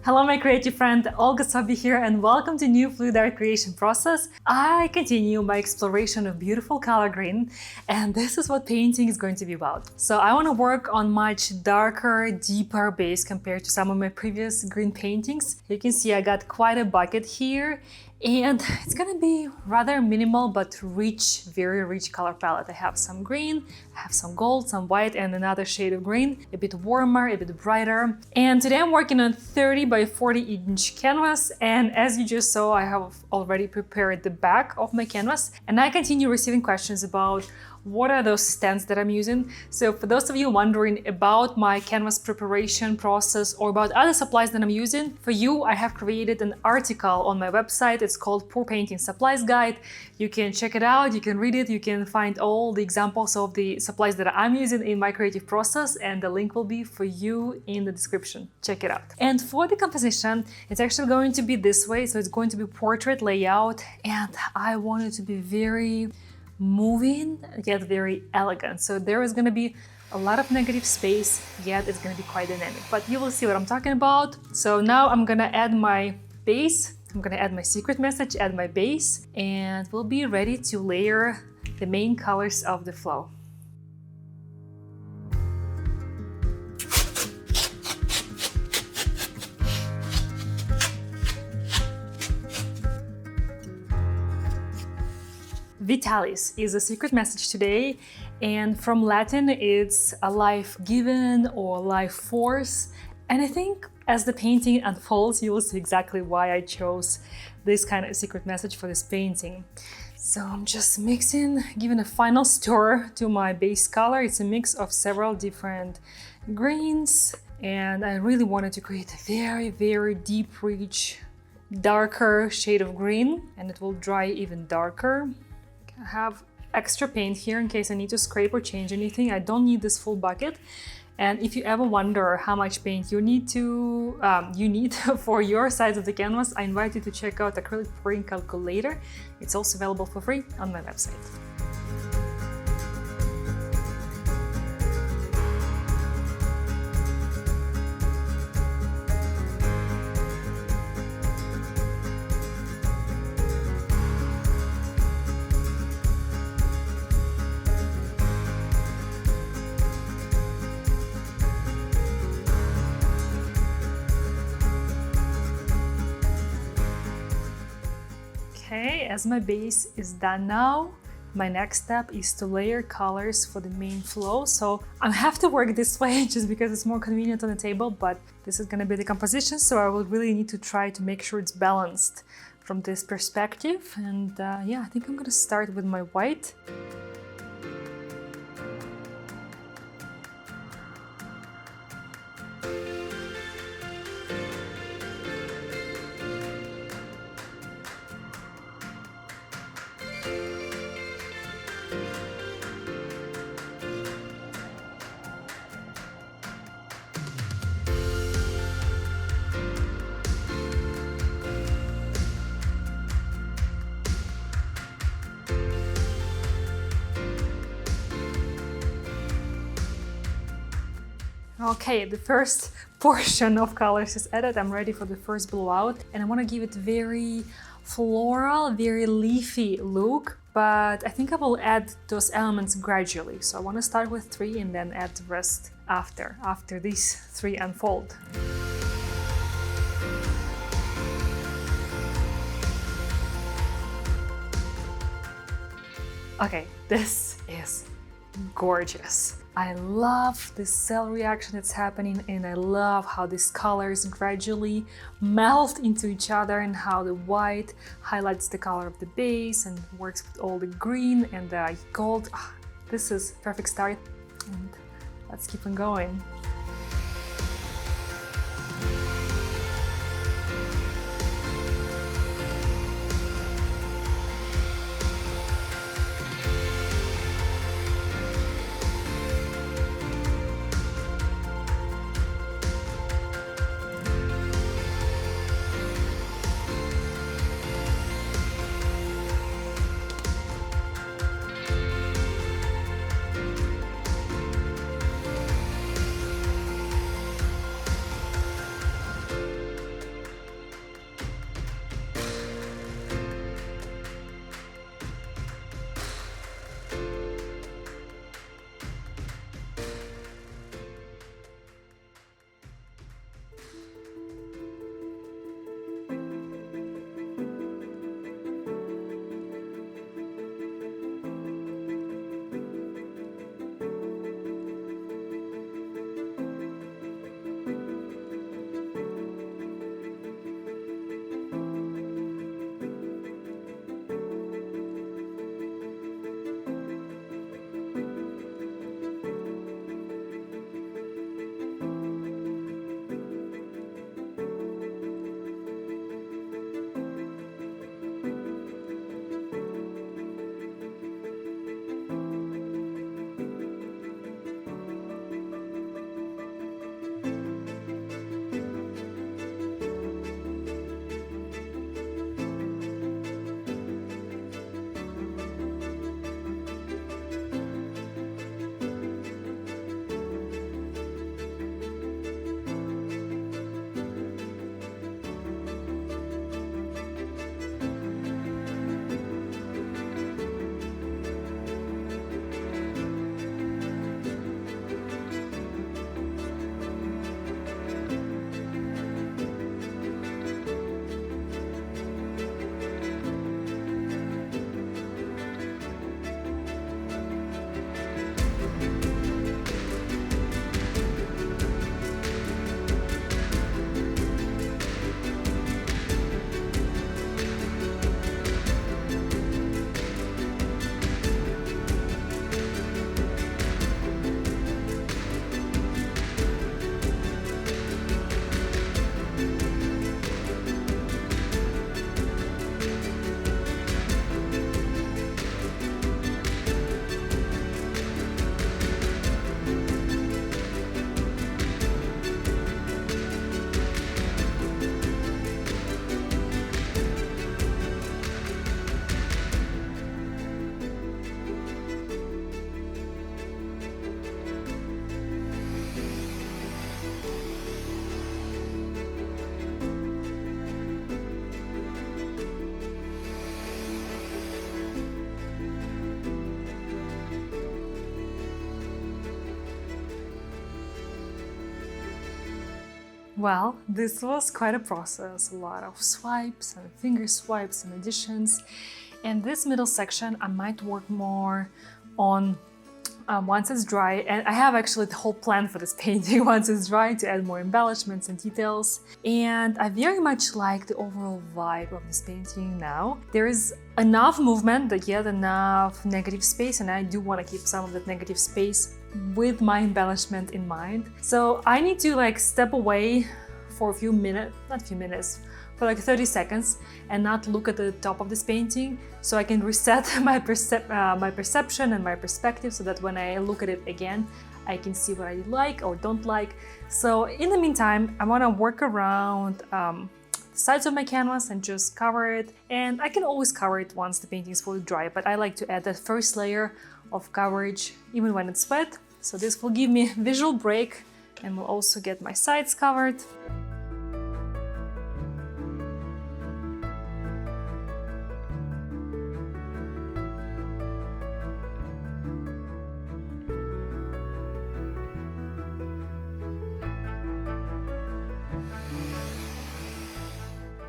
Hello my creative friend, Olga Sobi here and welcome to new fluid art creation process. I continue my exploration of beautiful color green and this is what painting is going to be about. So I want to work on much darker, deeper base compared to some of my previous green paintings. You can see I got quite a bucket here and it's gonna be rather minimal but rich, very rich color palette. I have some green, I have some gold, some white and another shade of green, a bit warmer, a bit brighter. And today I'm working on 30 by 40 inch canvas, and as you just saw, I have already prepared the back of my canvas and I continue receiving questions about what are those stands that I'm using. So for those of you wondering about my canvas preparation process or about other supplies that I'm using, for you I have created an article on my website. It's called Pour Painting Supplies Guide. You can check it out, you can read it, you can find all the examples of the supplies that I'm using in my creative process, and the link will be for you in the description. Check it out. And for the composition, it's actually going to be this way. So it's going to be portrait layout, and I want it to be very moving yet very elegant. So there is going to be a lot of negative space, yet it's going to be quite dynamic, but you will see what I'm talking about. So now I'm going to add my base. I'm going to add my secret message, add my base, and we'll be ready to layer the main colors of the flow. Vitalis is a secret message today, and from Latin it's a life given or life force. And I think as the painting unfolds, you will see exactly why I chose this kind of secret message for this painting. So I'm just mixing, giving a final stir to my base color. It's a mix of several different greens, and I really wanted to create a very, very deep, rich, darker shade of green, and it will dry even darker. I have extra paint here in case I need to scrape or change anything. I don't need this full bucket. And if you ever wonder how much paint you need for your size of the canvas, I invite you to check out Acrylic Pouring Calculator. It's also available for free on my website. Okay, as my base is done now, my next step is to layer colors for the main flow. So I have to work this way just because it's more convenient on the table, but this is gonna be the composition, so I will really need to try to make sure it's balanced from this perspective. And yeah, I think I'm gonna start with my white. Okay, the first portion of colors is added. I'm ready for the first blowout, and I want to give it very floral, very leafy look, but I think I will add those elements gradually. So I want to start with 3 and then add the rest after these 3 unfold. Okay, this is gorgeous. I love this cell reaction that's happening, and I love how these colors gradually melt into each other and how the white highlights the color of the base and works with all the green and the gold. This is perfect start, and let's keep on going. Well, this was quite a process, a lot of swipes and finger swipes and additions. In this middle section, I might work more on once it's dry, and I have actually the whole plan for this painting once it's dry to add more embellishments and details. And I very much like the overall vibe of this painting now. There is enough movement, but yet enough negative space, and I do want to keep some of that negative space with my embellishment in mind. So I need to like step away for a few minutes, not a few minutes, for like 30 seconds and not look at the top of this painting, so I can reset my perception and my perspective, so that when I look at it again, I can see what I like or don't like. So in the meantime, I want to work around the sides of my canvas and just cover it. And I can always cover it once the painting is fully dry, but I like to add that first layer of coverage even when it's wet. So this will give me a visual break and will also get my sides covered.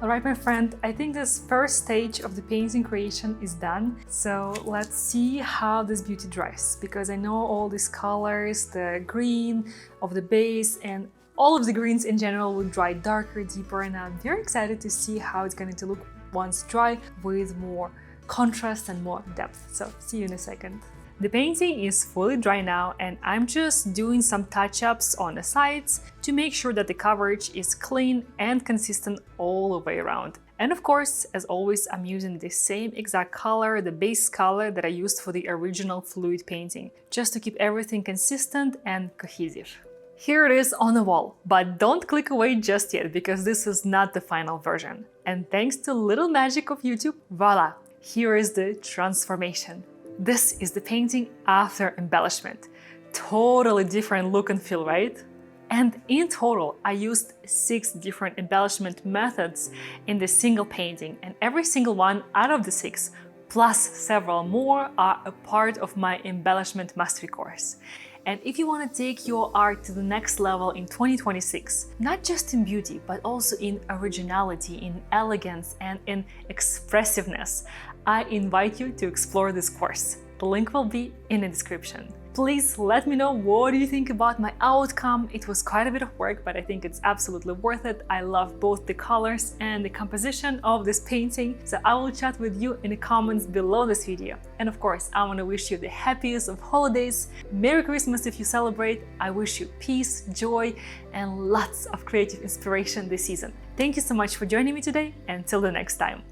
Alright, my friend, I think this first stage of the painting creation is done. So let's see how this beauty dries, because I know all these colors, the green of the base and all of the greens in general will dry darker, deeper, and I'm very excited to see how it's going to look once dry with more contrast and more depth. So see you in a second. The painting is fully dry now, and I'm just doing some touch-ups on the sides to make sure that the coverage is clean and consistent all the way around. And of course, as always, I'm using the same exact color, the base color that I used for the original fluid painting, just to keep everything consistent and cohesive. Here it is on the wall, but don't click away just yet, because this is not the final version. And thanks to little magic of YouTube, voila, here is the transformation. This is the painting after embellishment. Totally different look and feel, right? And in total, I used 6 different embellishment methods in this single painting, and every single one out of the 6, plus several more, are a part of my embellishment mastery course. And if you want to take your art to the next level in 2026, not just in beauty, but also in originality, in elegance, and in expressiveness, I invite you to explore this course. The link will be in the description. Please let me know what do you think about my outcome. It was quite a bit of work, but I think it's absolutely worth it. I love both the colors and the composition of this painting. So I will chat with you in the comments below this video. And of course, I want to wish you the happiest of holidays. Merry Christmas if you celebrate. I wish you peace, joy, and lots of creative inspiration this season. Thank you so much for joining me today, and till the next time.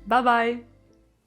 Bye bye!